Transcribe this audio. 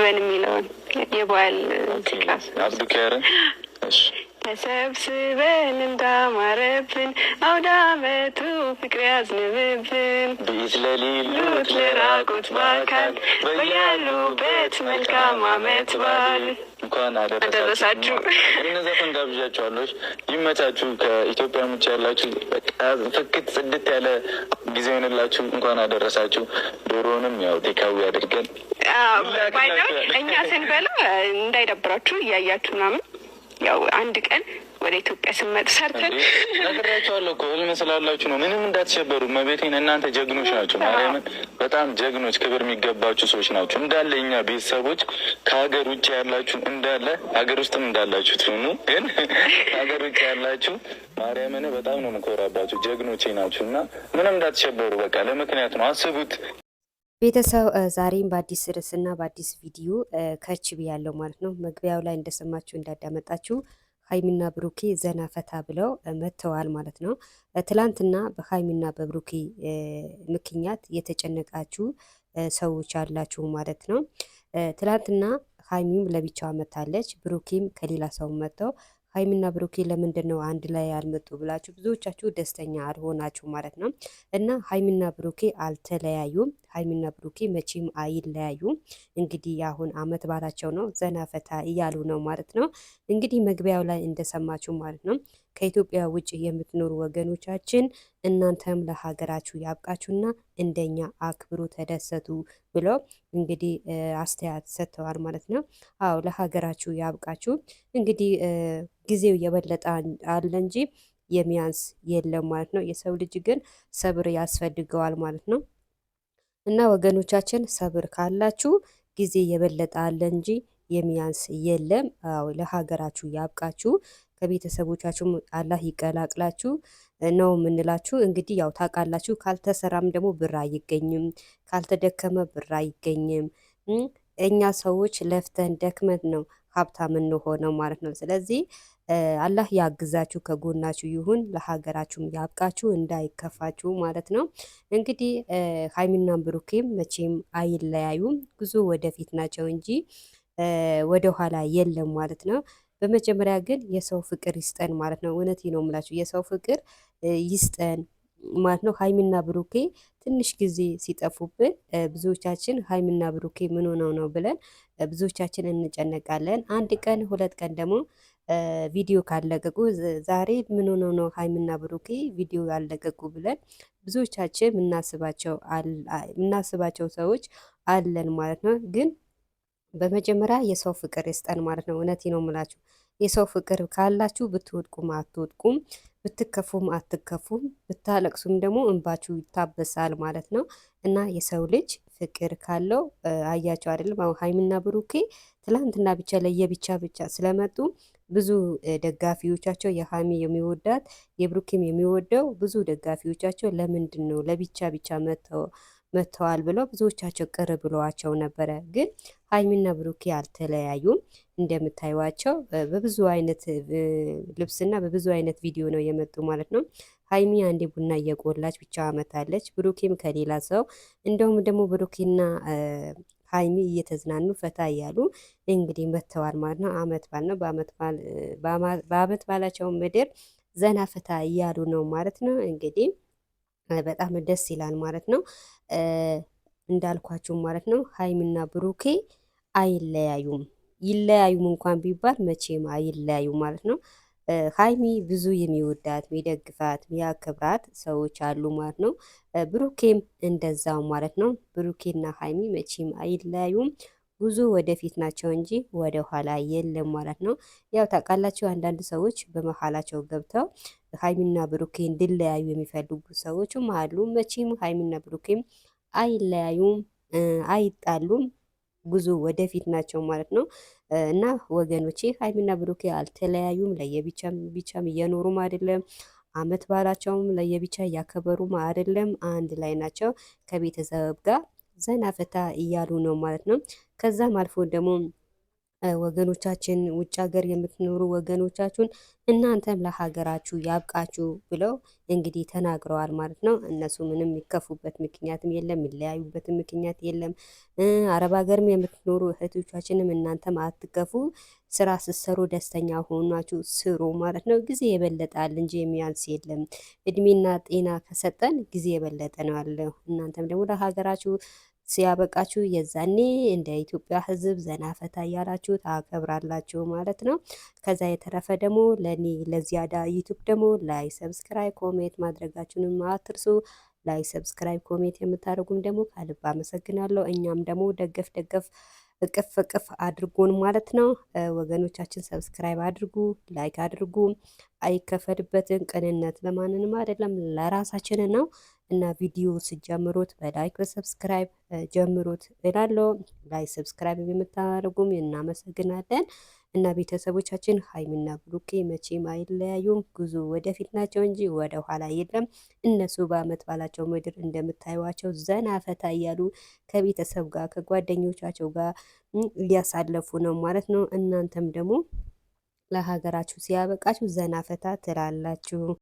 ተሰብስበን የሚለውን የበዓል ክላስ አብዱኪያርን ተሰብስበን እንዳማረብን አውደ ዓመቱ ፍቅር ያዝንብብን ቤት ለሌሉት ለራቁት በአካል በያሉበት መልካም ዓመት በዓል እንኳን አደረሳችሁ። እነዛን ጋብዣችኋለሁ። ይመቻችሁ። ከኢትዮጵያ ውጭ ያላችሁ ፍክት ጽድት ያለ ጊዜ ሆንላችሁ። እንኳን አደረሳችሁ። ዶሮንም ያው ቴካዊ አድርገን እኛ ስንበላ እንዳይደብራችሁ እያያችሁ ምናምን ያው አንድ ቀን ወደ ኢትዮጵያ ስመጥ ሰርተን ነግራችኋለሁ እኮ ህልም ስላላችሁ ነው። ምንም እንዳትሸበሩ። መቤቴን እናንተ ጀግኖች ናቸው። ማርያምን በጣም ጀግኖች፣ ክብር የሚገባችሁ ሰዎች ናቸው። እንዳለ እኛ ቤተሰቦች ከሀገር ውጭ ያላችሁ እንዳለ ሀገር ውስጥም እንዳላችሁ ትሆኑ፣ ግን ከሀገር ውጭ ያላችሁ ማርያምን በጣም ነው የምኮራባችሁ። ጀግኖቼ ናችሁ እና ምንም እንዳትሸበሩ። በቃ ለምክንያት ነው አስቡት። ቤተሰብ ዛሬም በአዲስ ርዕስና በአዲስ ቪዲዮ ከች ብያለሁ ማለት ነው። መግቢያው ላይ እንደሰማችሁ እንዳዳመጣችሁ ሀይሚና ብሩኬ ዘና ፈታ ብለው መጥተዋል ማለት ነው። ትላንትና በሀይሚና በብሩኬ ምክንያት የተጨነቃችሁ ሰዎች አላችሁ ማለት ነው። ትላንትና ሀይሚም ለብቻዋ መታለች፣ ብሩኬም ከሌላ ሰው መጥተው ሀይሚና ብሩኬ ለምንድን ነው አንድ ላይ ያልመጡ ብላችሁ ብዙዎቻችሁ ደስተኛ አልሆናችሁ ማለት ነው። እና ሀይሚና ብሩኬ አልተለያዩም። ሀይሚና ብሩኬ መቼም አይለያዩም። እንግዲህ አሁን አመት ባላቸው ነው፣ ዘና ፈታ እያሉ ነው ማለት ነው። እንግዲህ መግቢያው ላይ እንደሰማችሁ ማለት ነው ከኢትዮጵያ ውጭ የምትኖሩ ወገኖቻችን እናንተም ለሀገራችሁ ያብቃችሁና እንደኛ አክብሩ፣ ተደሰቱ ብለው እንግዲህ አስተያየት ሰጥተዋል ማለት ነው። አዎ ለሀገራችሁ ያብቃችሁ። እንግዲህ ጊዜው የበለጠ አለ እንጂ የሚያንስ የለም ማለት ነው። የሰው ልጅ ግን ሰብር ያስፈልገዋል ማለት ነው። እና ወገኖቻችን ሰብር ካላችሁ ጊዜ የበለጠ አለ እንጂ የሚያንስ የለም። አዎ ለሀገራችሁ ያብቃችሁ፣ ከቤተሰቦቻችሁ አላህ ይቀላቅላችሁ ነው የምንላችሁ። እንግዲህ ያው ታውቃላችሁ፣ ካልተሰራም ደግሞ ብር አይገኝም፣ ካልተደከመ ብር አይገኝም። እኛ ሰዎች ለፍተን ደክመን ነው ሀብታም እንሆነው ማለት ነው። ስለዚህ አላህ ያግዛችሁ፣ ከጎናችሁ ይሁን፣ ለሀገራችሁም ያብቃችሁ፣ እንዳይከፋችሁ ማለት ነው። እንግዲህ ሀይሚና ብሩኬም መቼም አይለያዩም፣ ጉዞ ወደፊት ናቸው እንጂ ወደኋላ የለም ማለት ነው። በመጀመሪያ ግን የሰው ፍቅር ይስጠን ማለት ነው። እውነቴ ነው የምላችሁ፣ የሰው ፍቅር ይስጠን ማለት ነው። ሀይሚና ብሩኬ ትንሽ ጊዜ ሲጠፉብን ብዙዎቻችን ሀይሚና ብሩኬ ምን ሆነው ነው ብለን ብዙዎቻችን እንጨነቃለን። አንድ ቀን ሁለት ቀን ደግሞ ቪዲዮ ካለቀቁ ዛሬ ምን ሆነው ነው ሀይሚና ብሩኬ ቪዲዮ ያለቀቁ ብለን ብዙዎቻችን የምናስባቸው ሰዎች አለን ማለት ነው። ግን በመጀመሪያ የሰው ፍቅር ይስጠን ማለት ነው። እውነቴ ነው የምላችሁ፣ የሰው ፍቅር ካላችሁ ብትወድቁም አትወድቁም፣ ብትከፉም አትከፉም፣ ብታለቅሱም ደግሞ እንባችሁ ይታበሳል ማለት ነው። እና የሰው ልጅ ፍቅር ካለው አያቸው አይደለም። አሁን ሀይሚና ብሩኬ ትላንትና ብቻ ለየብቻ ብቻ ስለመጡ ብዙ ደጋፊዎቻቸው የሀይሚ የሚወዳት የብሩኬም የሚወደው ብዙ ደጋፊዎቻቸው ለምንድን ነው ለብቻ ብቻ መጥተዋል ብለው ብዙዎቻቸው ቅር ብለዋቸው ነበረ። ግን ሀይሚና ብሩኬ አልተለያዩም። እንደምታዩዋቸው በብዙ አይነት ልብስና በብዙ አይነት ቪዲዮ ነው የመጡ ማለት ነው። ሀይሚ አንዴ ቡና እየቆላች ብቻ መታለች፣ ብሩኬም ከሌላ ሰው። እንደውም ደግሞ ብሩኬና ሀይሚ እየተዝናኑ ፈታ እያሉ እንግዲህ መጥተዋል ማለት ነው። አመት ባል ነው። በአመት ባላቸው ምድር ዘና ፈታ እያሉ ነው ማለት ነው። እንግዲህ በጣም ደስ ይላል ማለት ነው። እንዳልኳችሁ ማለት ነው ሀይሚና ብሩኬ አይለያዩም። ይለያዩም እንኳን ቢባል መቼም አይለያዩም ማለት ነው። ሀይሚ ብዙ የሚወዳት የሚደግፋት የሚያከብራት ሰዎች አሉ ማለት ነው። ብሩኬም እንደዛው ማለት ነው። ብሩኬና ሀይሚ መቼም አይለያዩም። ጉዞ ወደፊት ናቸው እንጂ ወደ ኋላ የለም ማለት ነው። ያው ታውቃላችሁ አንዳንድ ሰዎች በመሀላቸው ገብተው ሀይሚና ብሩኬ እንዲለያዩ የሚፈልጉ ሰዎችም አሉ። መቼም ሀይሚና ብሩኬም አይለያዩም፣ አይጣሉም። ጉዞ ወደፊት ናቸው ማለት ነው። እና ወገኖቼ ሀይሚና ብሩኬ አልተለያዩም። ለየብቻም እየኖሩም አይደለም። አመት ባላቸውም ለየብቻ እያከበሩም አይደለም። አንድ ላይ ናቸው ከቤተሰብ ጋር ዘና ፈታ እያሉ ነው ማለት ነው። ከዛም አልፎ ደግሞ ወገኖቻችን ውጭ ሀገር የምትኖሩ ወገኖቻችሁን እናንተም ለሀገራችሁ ያብቃችሁ ብለው እንግዲህ ተናግረዋል ማለት ነው። እነሱ ምንም የሚከፉበት ምክንያትም የለም፣ የሚለያዩበትም ምክንያት የለም። አረብ ሀገርም የምትኖሩ እህቶቻችንም እናንተም አትከፉ፣ ስራ ስትሰሩ ደስተኛ ሆናችሁ ስሩ ማለት ነው። ጊዜ የበለጣል እንጂ የሚያንስ የለም። እድሜና ጤና ከሰጠን ጊዜ የበለጠ ነው ያለው። እናንተም ደግሞ ለሀገራችሁ ሲያበቃችሁ የዛኔ እንደ ኢትዮጵያ ሕዝብ ዘና ፈታ እያላችሁ ታከብራላችሁ ማለት ነው። ከዛ የተረፈ ደግሞ ለዚያዳ ዩቱብ ደግሞ ላይ ሰብስክራይብ ኮሜንት ማድረጋችሁንም አትርሱ። ላይ ሰብስክራይብ ኮሜንት የምታደርጉም ደግሞ ከልብ አመሰግናለሁ። እኛም ደግሞ ደገፍ ደገፍ እቅፍ እቅፍ አድርጎን ማለት ነው። ወገኖቻችን ሰብስክራይብ አድርጉ፣ ላይክ አድርጉ። አይከፈልበትን ቅንነት ለማንንም አይደለም ለራሳችን ነው። እና ቪዲዮ ስጀምሩት በላይክ በሰብስክራይብ ጀምሩት እላለሁ። ላይ ሰብስክራይብ የምታደርጉም እናመሰግናለን። እና ቤተሰቦቻችን ሀይሚና ብሩኬ መቼም አይለያዩም። ጉዞ ወደፊት ናቸው እንጂ ወደ ኋላ የለም። እነሱ በአመት ባላቸው ምድር እንደምታዩዋቸው ዘና ፈታ እያሉ ከቤተሰብ ጋር ከጓደኞቻቸው ጋር እያሳለፉ ነው ማለት ነው። እናንተም ደግሞ ለሀገራችሁ ሲያበቃችሁ ዘና ፈታ ትላላችሁ።